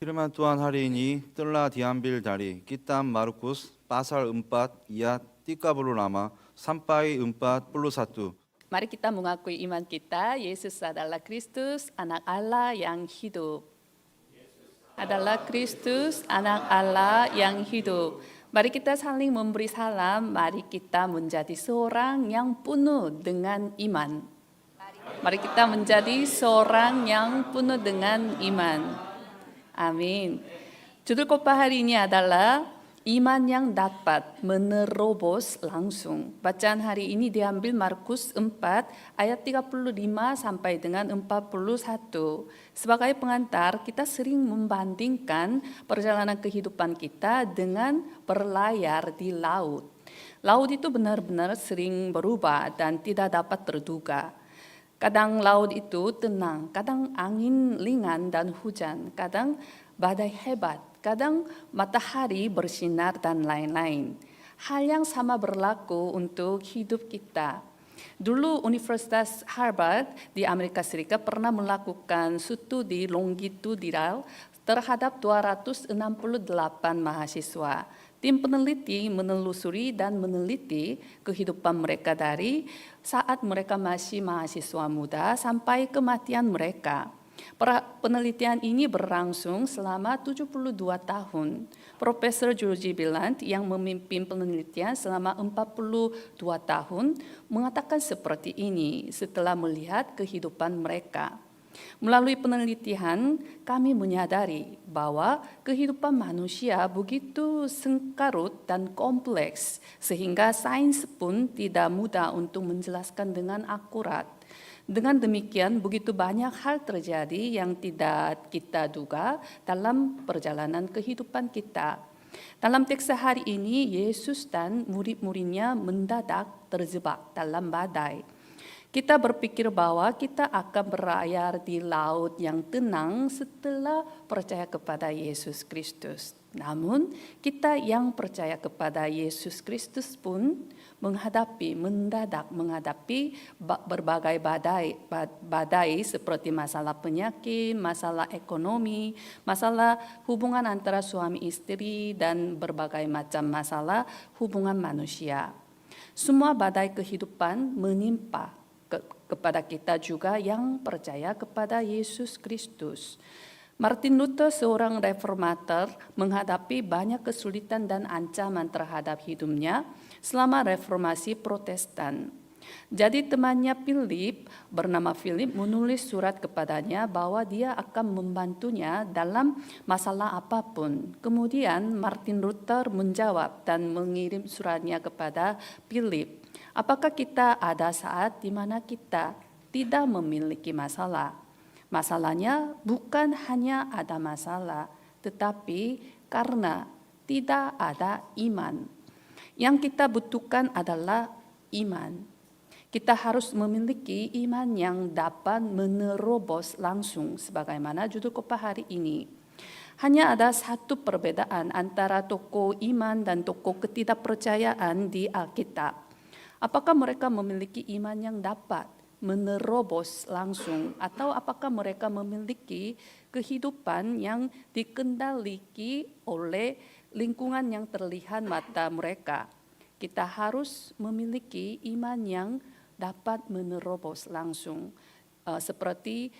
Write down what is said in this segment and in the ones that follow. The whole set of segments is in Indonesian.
Firman Tuhan hari ini telah diambil dari kitab Markus pasal 4 ayat 35 sampai 41. Mari kita mengakui iman kita, Yesus adalah Kristus, anak Allah yang hidup. Adalah Kristus, anak Allah yang hidup. Mari kita saling memberi salam, mari kita menjadi seorang yang penuh dengan iman. Mari kita menjadi seorang yang penuh dengan iman. Amin. Judul khotbah hari ini adalah iman yang dapat menerobos langsung. Bacaan hari ini diambil Markus 4 ayat 35 sampai dengan 41. Sebagai pengantar, kita sering membandingkan perjalanan kehidupan kita dengan berlayar di laut. Laut itu benar-benar sering berubah dan tidak dapat terduga. Kadang laut itu tenang, kadang angin ringan dan hujan, kadang badai hebat, kadang matahari bersinar dan lain-lain. Hal yang sama berlaku untuk hidup kita. Dulu Universitas Harvard di Amerika Serikat pernah melakukan studi longitudinal terhadap 268 mahasiswa. Tim peneliti menelusuri dan meneliti kehidupan mereka dari saat mereka masih mahasiswa muda sampai kematian mereka. Penelitian ini berlangsung selama 72 tahun. Profesor George Billand yang memimpin penelitian selama 42 tahun mengatakan seperti ini setelah melihat kehidupan mereka. Melalui penelitian, kami menyadari bahwa kehidupan manusia begitu sengkarut dan kompleks, sehingga sains pun tidak mudah untuk menjelaskan dengan akurat. Dengan demikian, begitu banyak hal terjadi yang tidak kita duga dalam perjalanan kehidupan kita. Dalam teks hari ini, Yesus dan murid-muridnya mendadak terjebak dalam badai. Kita berpikir bahwa kita akan berlayar di laut yang tenang setelah percaya kepada Yesus Kristus. Namun, kita yang percaya kepada Yesus Kristus pun mendadak menghadapi berbagai badai seperti masalah penyakit, masalah ekonomi, masalah hubungan antara suami istri, dan berbagai macam masalah hubungan manusia. Semua badai kehidupan menimpa kepada kita juga yang percaya kepada Yesus Kristus. Martin Luther, seorang reformator, menghadapi banyak kesulitan dan ancaman terhadap hidupnya selama reformasi Protestan. Jadi temannya Philip, bernama Philip, menulis surat kepadanya bahwa dia akan membantunya dalam masalah apapun. Kemudian Martin Luther menjawab dan mengirim suratnya kepada Philip. Apakah kita ada saat di mana kita tidak memiliki masalah? Masalahnya bukan hanya ada masalah, tetapi karena tidak ada iman. Yang kita butuhkan adalah iman. Kita harus memiliki iman yang dapat menerobos langsung, sebagaimana judul khotbah hari ini. Hanya ada satu perbedaan antara tokoh iman dan tokoh ketidakpercayaan di Alkitab. Apakah mereka memiliki iman yang dapat menerobos langsung, atau apakah mereka memiliki kehidupan yang dikendalikan oleh lingkungan yang terlihat mata mereka? Kita harus memiliki iman yang dapat menerobos langsung, seperti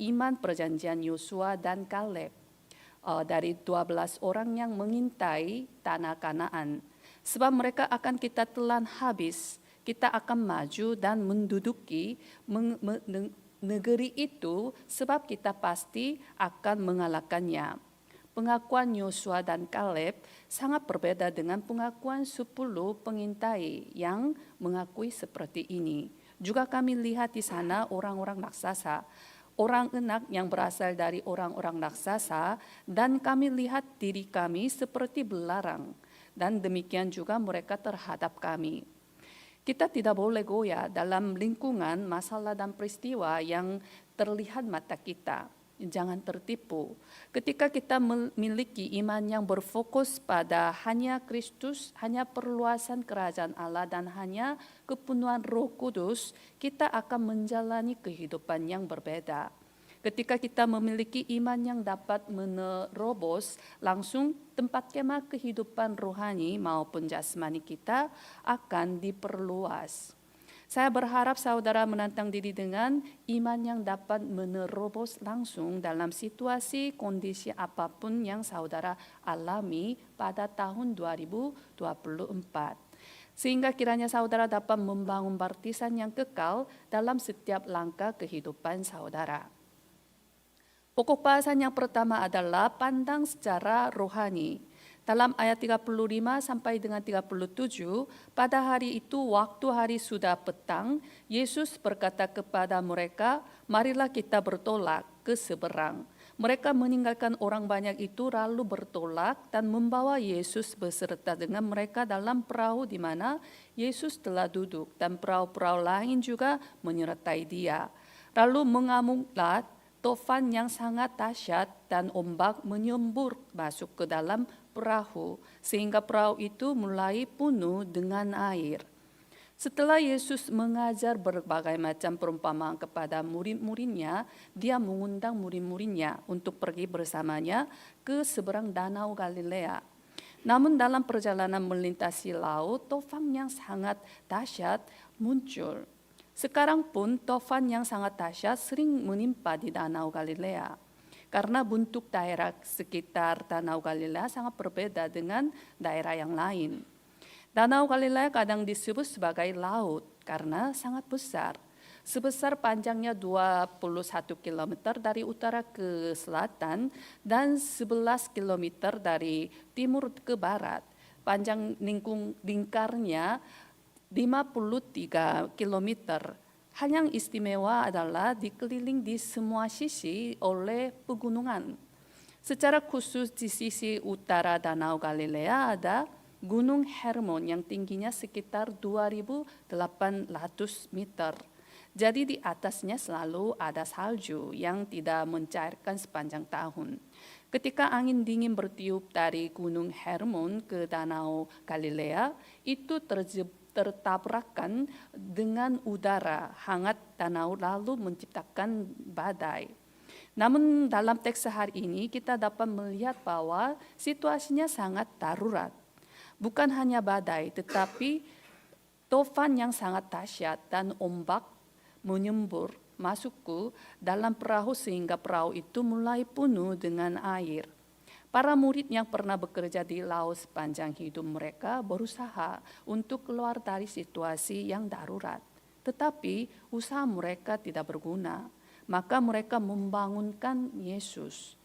iman perjanjian Yosua dan Kaleb, dari 12 orang yang mengintai tanah Kanaan. Sebab mereka akan kita telan habis, kita akan maju dan menduduki negeri itu, sebab kita pasti akan mengalahkannya. Pengakuan Yosua dan Kaleb sangat berbeda dengan pengakuan 10 pengintai yang mengakui seperti ini. Juga kami lihat di sana orang-orang raksasa, orang enak yang berasal dari orang-orang raksasa, dan kami lihat diri kami seperti belarang. Dan demikian juga mereka terhadap kami. Kita tidak boleh goyah dalam lingkungan masalah dan peristiwa yang terlihat mata kita. Jangan tertipu. Ketika kita memiliki iman yang berfokus pada hanya Kristus, hanya perluasan kerajaan Allah, dan hanya kepenuhan Roh Kudus, kita akan menjalani kehidupan yang berbeda. Ketika kita memiliki iman yang dapat menerobos langsung tempat kemah kehidupan rohani maupun jasmani kita akan diperluas. Saya berharap saudara menantang diri dengan iman yang dapat menerobos langsung dalam situasi kondisi apapun yang saudara alami pada tahun 2024. Sehingga kiranya saudara dapat membangun baptisan yang kekal dalam setiap langkah kehidupan saudara. Pokok bahasan yang pertama adalah pandang secara rohani. Dalam ayat 35 sampai dengan 37, pada hari itu waktu hari sudah petang, Yesus berkata kepada mereka, marilah kita bertolak ke seberang. Mereka meninggalkan orang banyak itu lalu bertolak dan membawa Yesus beserta dengan mereka dalam perahu di mana Yesus telah duduk dan perahu-perahu lain juga menyertai dia. Lalu mengamuklah tofan yang sangat dahsyat dan ombak menyembur masuk ke dalam perahu sehingga perahu itu mulai penuh dengan air. Setelah Yesus mengajar berbagai macam perumpamaan kepada murid-muridnya, dia mengundang murid-muridnya untuk pergi bersamanya ke seberang danau Galilea. Namun dalam perjalanan melintasi laut, tofan yang sangat dahsyat muncul. Sekarang pun tofan yang sangat dahsyat sering menimpa di danau Galilea. Karena bentuk daerah sekitar danau Galilea sangat berbeda dengan daerah yang lain. Danau Galilea kadang disebut sebagai laut karena sangat besar. Sebesar panjangnya 21 km dari utara ke selatan dan 11 km dari timur ke barat. Panjang lingkarnya 53 km. Hal yang istimewa adalah dikeliling di semua sisi oleh pegunungan. Secara khusus di sisi utara Danau Galilea ada Gunung Hermon yang tingginya sekitar 2.800 meter. Jadi di atasnya selalu ada salju yang tidak mencairkan sepanjang tahun. Ketika angin dingin bertiup dari Gunung Hermon ke Danau Galilea, itu tertabrakan dengan udara hangat danau lalu menciptakan badai. Namun dalam teks hari ini kita dapat melihat bahwa situasinya sangat darurat. Bukan hanya badai tetapi tofan yang sangat dahsyat dan ombak menyembur masuk ke dalam perahu sehingga perahu itu mulai penuh dengan air. Para murid yang pernah bekerja di laut sepanjang hidup mereka berusaha untuk keluar dari situasi yang darurat. Tetapi usaha mereka tidak berguna. Maka mereka membangunkan Yesus.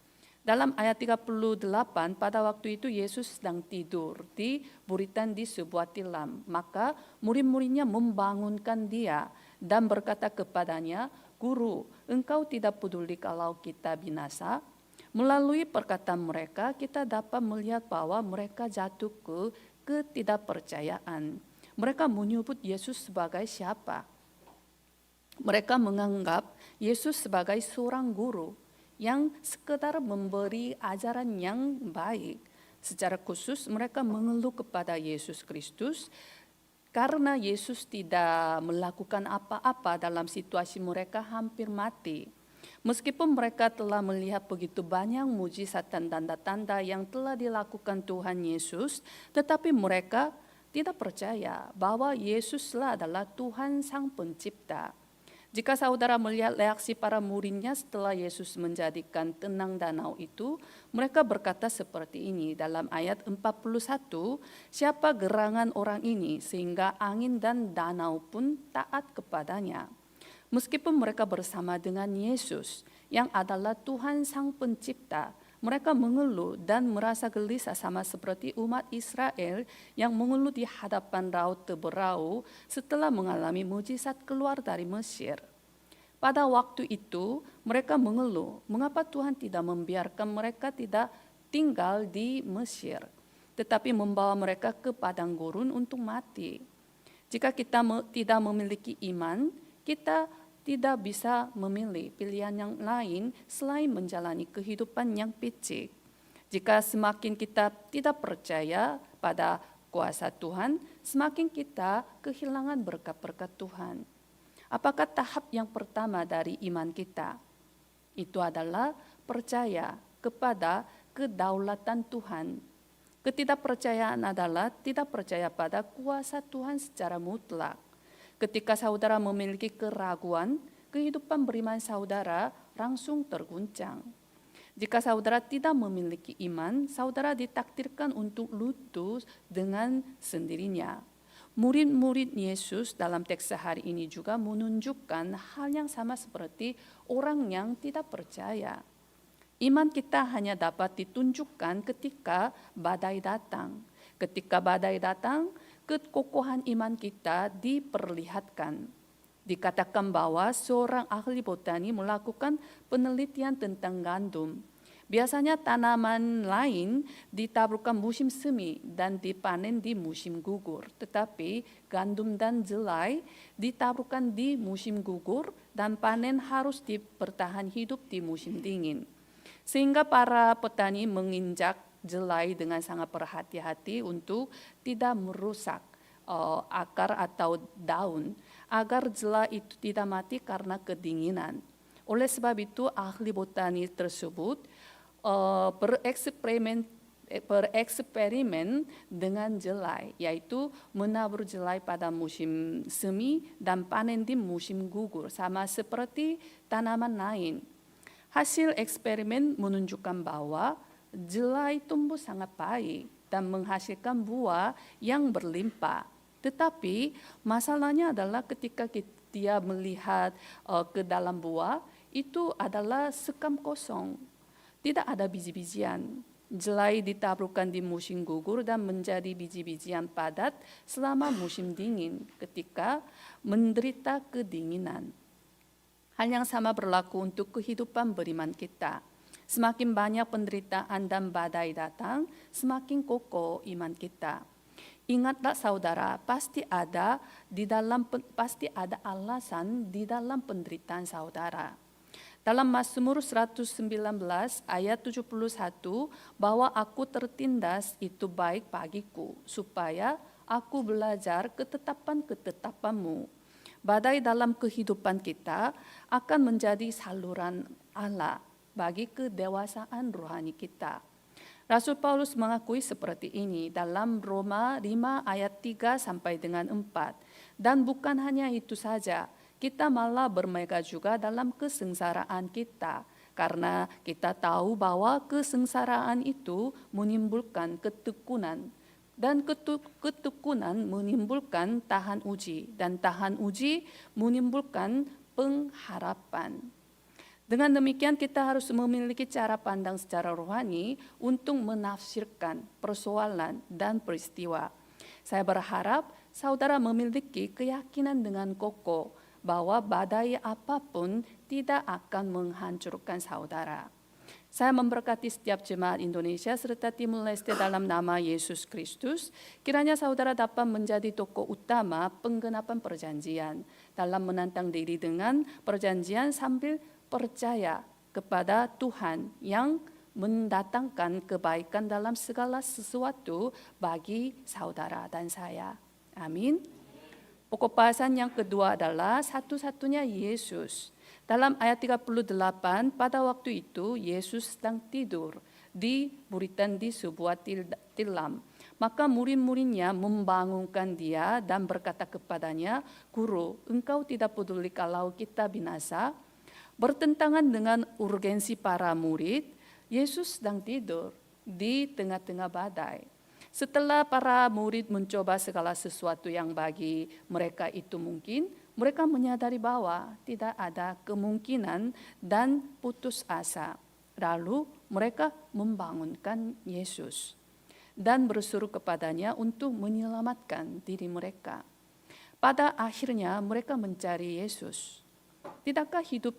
Dalam ayat 38, pada waktu itu Yesus sedang tidur di buritan di sebuah tilam. Maka murid-muridnya membangunkan dia dan berkata kepadanya, Guru, engkau tidak peduli kalau kita binasa? Melalui perkataan mereka, kita dapat melihat bahwa mereka jatuh ke ketidakpercayaan. Mereka menyebut Yesus sebagai siapa? Mereka menganggap Yesus sebagai seorang guru yang sekedar memberi ajaran yang baik. Secara khusus mereka mengeluh kepada Yesus Kristus karena Yesus tidak melakukan apa-apa dalam situasi mereka hampir mati. Meskipun mereka telah melihat begitu banyak mujizat dan tanda-tanda yang telah dilakukan Tuhan Yesus, tetapi mereka tidak percaya bahwa Yesuslah adalah Tuhan Sang Pencipta. Jika saudara melihat reaksi para muridnya setelah Yesus menjadikan tenang danau itu, mereka berkata seperti ini dalam ayat 41, siapa gerangan orang ini sehingga angin dan danau pun taat kepadanya. Meskipun mereka bersama dengan Yesus yang adalah Tuhan Sang Pencipta, mereka mengeluh dan merasa gelisah sama seperti umat Israel yang mengeluh di hadapan Laut Teberau setelah mengalami mujizat keluar dari Mesir. Pada waktu itu mereka mengeluh, mengapa Tuhan tidak membiarkan mereka tidak tinggal di Mesir, tetapi membawa mereka ke padang gurun untuk mati. Jika kita tidak memiliki iman, kita tidak bisa memilih pilihan yang lain selain menjalani kehidupan yang picik. Jika semakin kita tidak percaya pada kuasa Tuhan, semakin kita kehilangan berkat-berkat Tuhan. Apakah tahap yang pertama dari iman kita? Itu adalah percaya kepada kedaulatan Tuhan. Ketidakpercayaan adalah tidak percaya pada kuasa Tuhan secara mutlak. Ketika saudara memiliki keraguan, kehidupan beriman saudara langsung terguncang. Jika saudara tidak memiliki iman, saudara ditakdirkan untuk luntur dengan sendirinya. Murid-murid Yesus dalam teks hari ini juga menunjukkan hal yang sama seperti orang yang tidak percaya. Iman kita hanya dapat ditunjukkan ketika badai datang. Ketika badai datang, kekokohan iman kita diperlihatkan. Dikatakan bahwa seorang ahli botani melakukan penelitian tentang gandum. Biasanya tanaman lain ditaburkan musim semi dan dipanen di musim gugur. Tetapi gandum dan jelai ditaburkan di musim gugur dan panen harus bertahan hidup di musim dingin. Sehingga para petani menginjak jelai dengan sangat berhati-hati untuk tidak merusak akar atau daun, agar jelai itu tidak mati karena kedinginan. Oleh sebab itu ahli botani tersebut bereksperimen dengan jelai, yaitu menabur jelai pada musim semi dan panen di musim gugur, sama seperti tanaman lain. Hasil eksperimen menunjukkan bahwa jelai tumbuh sangat baik dan menghasilkan buah yang berlimpah. Tetapi masalahnya adalah ketika dia melihat ke dalam buah, itu adalah sekam kosong. Tidak ada biji-bijian. Jelai ditaburkan di musim gugur dan menjadi biji-bijian padat selama musim dingin ketika menderita kedinginan. Hal yang sama berlaku untuk kehidupan beriman kita. Semakin banyak penderitaan dan badai datang, semakin kokoh iman kita. Ingatlah saudara, pasti ada alasan di dalam penderitaan saudara. Dalam Mazmur 119 ayat 71, bahwa aku tertindas itu baik bagiku, supaya aku belajar ketetapan-ketetapanmu. Badai dalam kehidupan kita akan menjadi saluran Allah bagi kedewasaan rohani kita. Rasul Paulus mengakui seperti ini dalam Roma 5 ayat 3 sampai dengan 4. Dan bukan hanya itu saja, kita malah bermegah juga dalam kesengsaraan kita, karena kita tahu bahwa kesengsaraan itu menimbulkan ketekunan, dan ketekunan menimbulkan tahan uji, dan tahan uji menimbulkan pengharapan. Dengan demikian kita harus memiliki cara pandang secara rohani untuk menafsirkan persoalan dan peristiwa. Saya berharap saudara memiliki keyakinan dengan kokoh bahwa badai apapun tidak akan menghancurkan saudara. Saya memberkati setiap jemaat Indonesia serta Timur Leste dalam nama Yesus Kristus. Kiranya saudara dapat menjadi tokoh utama penggenapan perjanjian dalam menantang diri dengan perjanjian sambil percaya kepada Tuhan yang mendatangkan kebaikan dalam segala sesuatu bagi saudara dan saya. Amin. Pokok bahasan yang kedua adalah satu-satunya Yesus. Dalam ayat 38, pada waktu itu Yesus sedang tidur di buritan di sebuah tilam. Maka murid-muridnya membangunkan dia dan berkata kepadanya, "Guru, engkau tidak peduli kalau kita binasa?" Bertentangan dengan urgensi para murid, Yesus sedang tidur di tengah-tengah badai. Setelah para murid mencoba segala sesuatu yang bagi mereka itu mungkin, mereka menyadari bahwa tidak ada kemungkinan dan putus asa. Lalu mereka membangunkan Yesus dan berseru kepadanya untuk menyelamatkan diri mereka. Pada akhirnya mereka mencari Yesus. Tidakkah hidup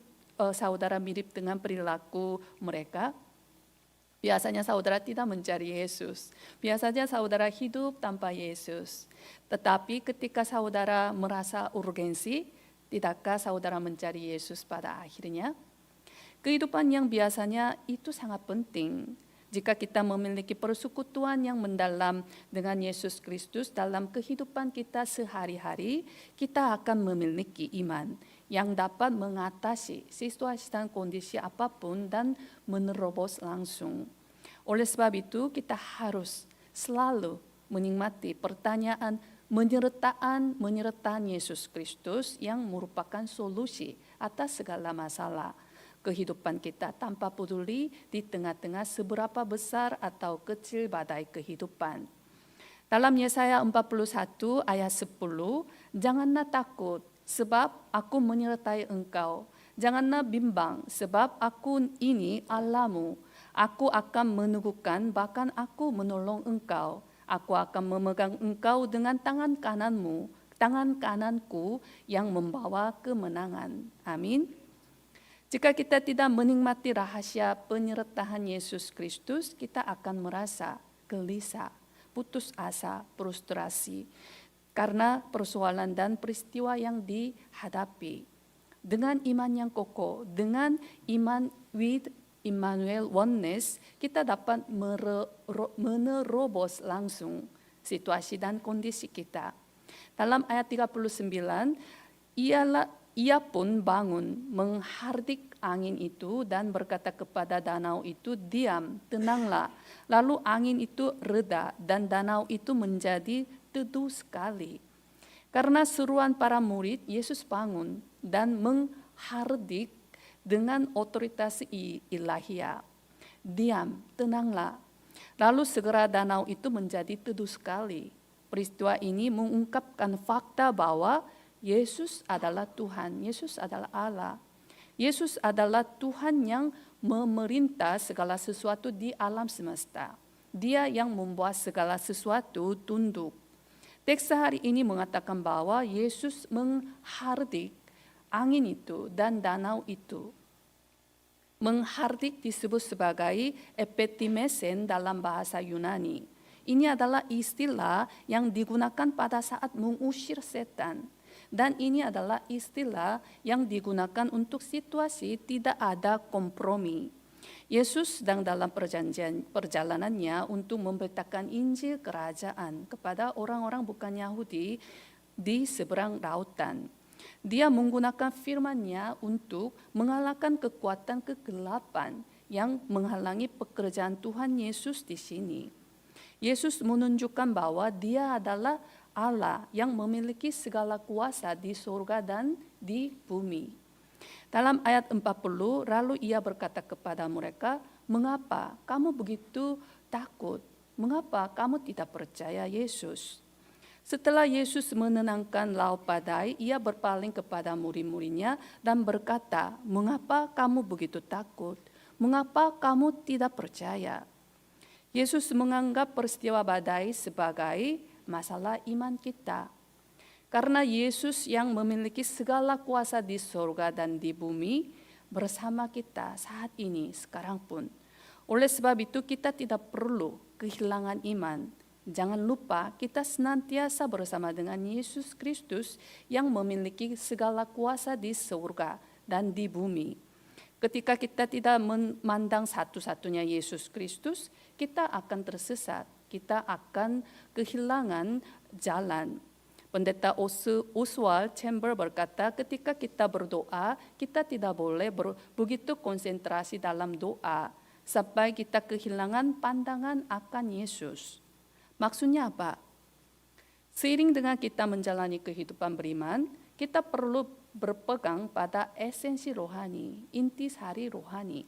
saudara mirip dengan perilaku mereka? Biasanya saudara tidak mencari Yesus. Biasanya saudara hidup tanpa Yesus. Tetapi ketika saudara merasa urgensi, tidakkah saudara mencari Yesus pada akhirnya? Kehidupan yang biasanya itu sangat penting. Jika kita memiliki persekutuan yang mendalam dengan Yesus Kristus dalam kehidupan kita sehari-hari, kita akan memiliki iman yang dapat mengatasi situasi dan kondisi apapun dan menerobos langsung. Oleh sebab itu kita harus selalu menikmati pertanyaan menyertaan Yesus Kristus yang merupakan solusi atas segala masalah kehidupan kita tanpa peduli di tengah-tengah seberapa besar atau kecil badai kehidupan. Dalam Yesaya 41 ayat 10, janganlah takut sebab aku menyertai engkau. Janganlah bimbang sebab aku ini Allahmu. Aku akan meneguhkan bahkan aku menolong engkau. Aku akan memegang engkau dengan tangan kananku yang membawa kemenangan. Amin. Jika kita tidak menikmati rahasia penyertaan Yesus Kristus, kita akan merasa gelisah, putus asa, frustrasi karena persoalan dan peristiwa yang dihadapi. Dengan iman yang kokoh, dengan iman with Immanuel Oneness, kita dapat menerobos langsung situasi dan kondisi kita. Dalam ayat 39, ia pun bangun menghardik angin itu dan berkata kepada danau itu, diam, tenanglah. Lalu angin itu reda dan danau itu menjadi teduh sekali. Karena seruan para murid, Yesus bangun dan menghardik dengan otoritas ilahiyah. Diam, tenanglah. Lalu segera danau itu menjadi teduh sekali. Peristiwa ini mengungkapkan fakta bahwa Yesus adalah Tuhan, Yesus adalah Allah. Yesus adalah Tuhan yang memerintah segala sesuatu di alam semesta. Dia yang membuat segala sesuatu tunduk. Teks hari ini mengatakan bahwa Yesus menghardik angin itu dan danau itu. Menghardik disebut sebagai epitimesen dalam bahasa Yunani. Ini adalah istilah yang digunakan pada saat mengusir setan. Dan ini adalah istilah yang digunakan untuk situasi tidak ada kompromi. Yesus sedang dalam perjalanannya untuk memberitakan Injil kerajaan kepada orang-orang bukan Yahudi di seberang lautan. Dia menggunakan firman-Nya untuk mengalahkan kekuatan kegelapan yang menghalangi pekerjaan Tuhan Yesus di sini. Yesus menunjukkan bahwa Dia adalah Allah yang memiliki segala kuasa di surga dan di bumi. Dalam ayat 40, lalu Ia berkata kepada mereka, mengapa kamu begitu takut? Mengapa kamu tidak percaya Yesus? Setelah Yesus menenangkan laut badai, Ia berpaling kepada murid-muridnya dan berkata, mengapa kamu begitu takut? Mengapa kamu tidak percaya? Yesus menganggap peristiwa badai sebagai masalah iman kita. Karena Yesus yang memiliki segala kuasa di surga dan di bumi bersama kita saat ini, sekarang pun. Oleh sebab itu kita tidak perlu kehilangan iman. Jangan lupa kita senantiasa bersama dengan Yesus Kristus yang memiliki segala kuasa di surga dan di bumi. Ketika kita tidak memandang satu-satunya Yesus Kristus, kita akan tersesat, kita akan kehilangan jalan. Pendeta Oswald Chamber berkata, ketika kita berdoa, kita tidak boleh begitu konsentrasi dalam doa, sampai kita kehilangan pandangan akan Yesus. Maksudnya apa? Seiring dengan kita menjalani kehidupan beriman, kita perlu berpegang pada esensi rohani, intisari rohani.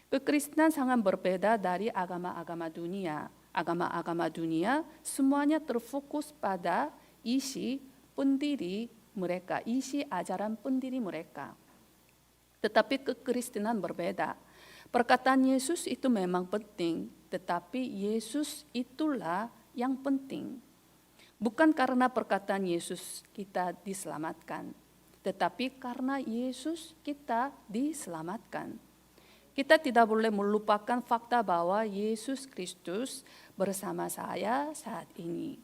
Kekristenan sangat berbeda dari agama-agama dunia. Agama-agama dunia semuanya terfokus pada isi pendiri mereka, isi ajaran pendiri mereka. Tetapi kekristenan berbeda. Perkataan Yesus itu memang penting, tetapi Yesus itulah yang penting. Bukan karena perkataan Yesus kita diselamatkan, tetapi karena Yesus kita diselamatkan. Kita tidak boleh melupakan fakta bahwa Yesus Kristus bersama saya saat ini.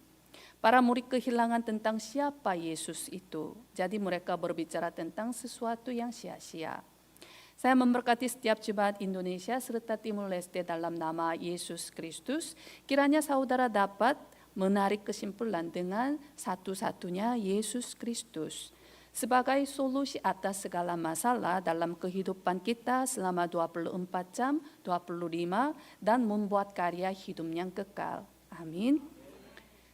Para murid kehilangan tentang siapa Yesus itu, jadi mereka berbicara tentang sesuatu yang sia-sia. Saya memberkati setiap jemaat Indonesia serta Timur Leste dalam nama Yesus Kristus. Kiranya saudara dapat menarik kesimpulan dengan satu-satunya Yesus Kristus. sebagai solusi atas segala masalah dalam kehidupan kita selama 24 jam, 25, dan membuat karya hidup yang kekal. Amin.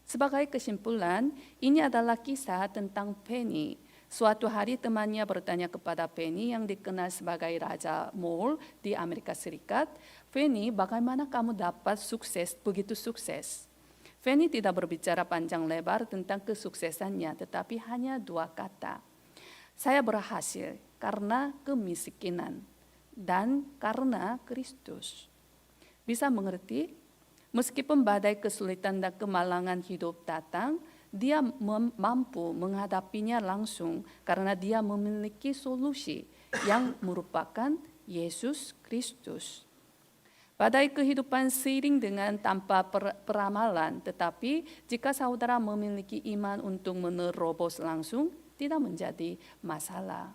Sebagai kesimpulan, ini adalah kisah tentang Penny. Suatu hari temannya bertanya kepada Penny yang dikenal sebagai Raja Mall di Amerika Serikat, "Penny, bagaimana kamu dapat sukses, begitu sukses?" Penny tidak berbicara panjang lebar tentang kesuksesannya, tetapi hanya 2 kata. "Saya berhasil karena kemiskinan dan karena Kristus." Bisa mengerti? Meskipun badai kesulitan dan kemalangan hidup datang, dia mampu menghadapinya langsung karena dia memiliki solusi yang merupakan Yesus Kristus. Badai kehidupan seiring dengan tanpa peramalan, tetapi jika saudara memiliki iman untuk menerobos langsung, tidak menjadi masalah.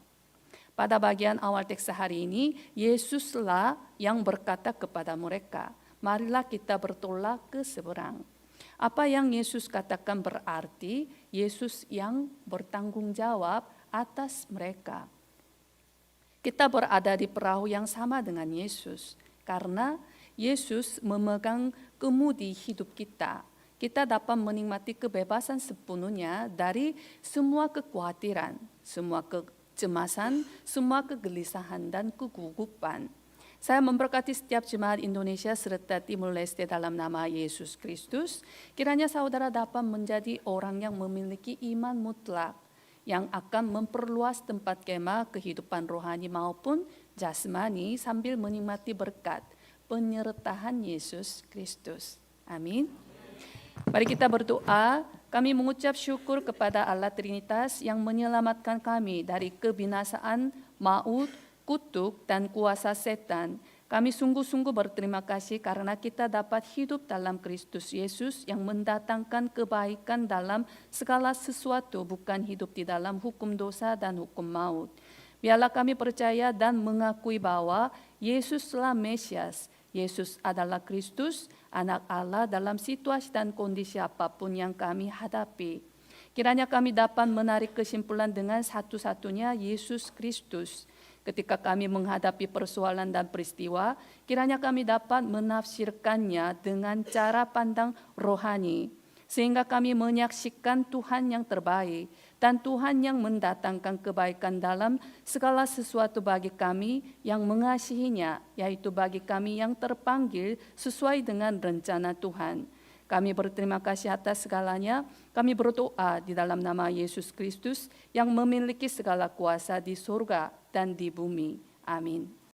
Pada bagian awal teks hari ini, Yesuslah yang berkata kepada mereka, "Marilah kita bertolak ke seberang." Apa yang Yesus katakan berarti Yesus yang bertanggung jawab atas mereka. Kita berada di perahu yang sama dengan Yesus karena Yesus memegang kemudi hidup kita. Kita dapat menikmati kebebasan sepenuhnya dari semua kekhawatiran, semua kecemasan, semua kegelisahan dan kegugupan. Saya memberkati setiap jemaat Indonesia serta Timur Leste dalam nama Yesus Kristus. Kiranya saudara dapat menjadi orang yang memiliki iman mutlak yang akan memperluas tempat kemah kehidupan rohani maupun jasmani sambil menikmati berkat penyertaan Yesus Kristus. Amin. Mari kita berdoa. Kami mengucap syukur kepada Allah Trinitas yang menyelamatkan kami dari kebinasaan, maut, kutuk, dan kuasa setan. Kami sungguh-sungguh berterima kasih karena kita dapat hidup dalam Kristus Yesus yang mendatangkan kebaikan dalam segala sesuatu, bukan hidup di dalam hukum dosa dan hukum maut. Biarlah kami percaya dan mengakui bahwa Yesuslah Mesias, Yesus adalah Kristus, Anak Allah dalam situasi dan kondisi apapun yang kami hadapi. Kiranya kami dapat menarik kesimpulan dengan satu-satunya Yesus Kristus. Ketika kami menghadapi persoalan dan peristiwa, kiranya kami dapat menafsirkannya dengan cara pandang rohani, sehingga kami menyaksikan Tuhan yang terbaik dan Tuhan yang mendatangkan kebaikan dalam segala sesuatu bagi kami yang mengasihinya, yaitu bagi kami yang terpanggil sesuai dengan rencana Tuhan. Kami berterima kasih atas segalanya. Kami berdoa di dalam nama Yesus Kristus yang memiliki segala kuasa di surga dan di bumi. Amin.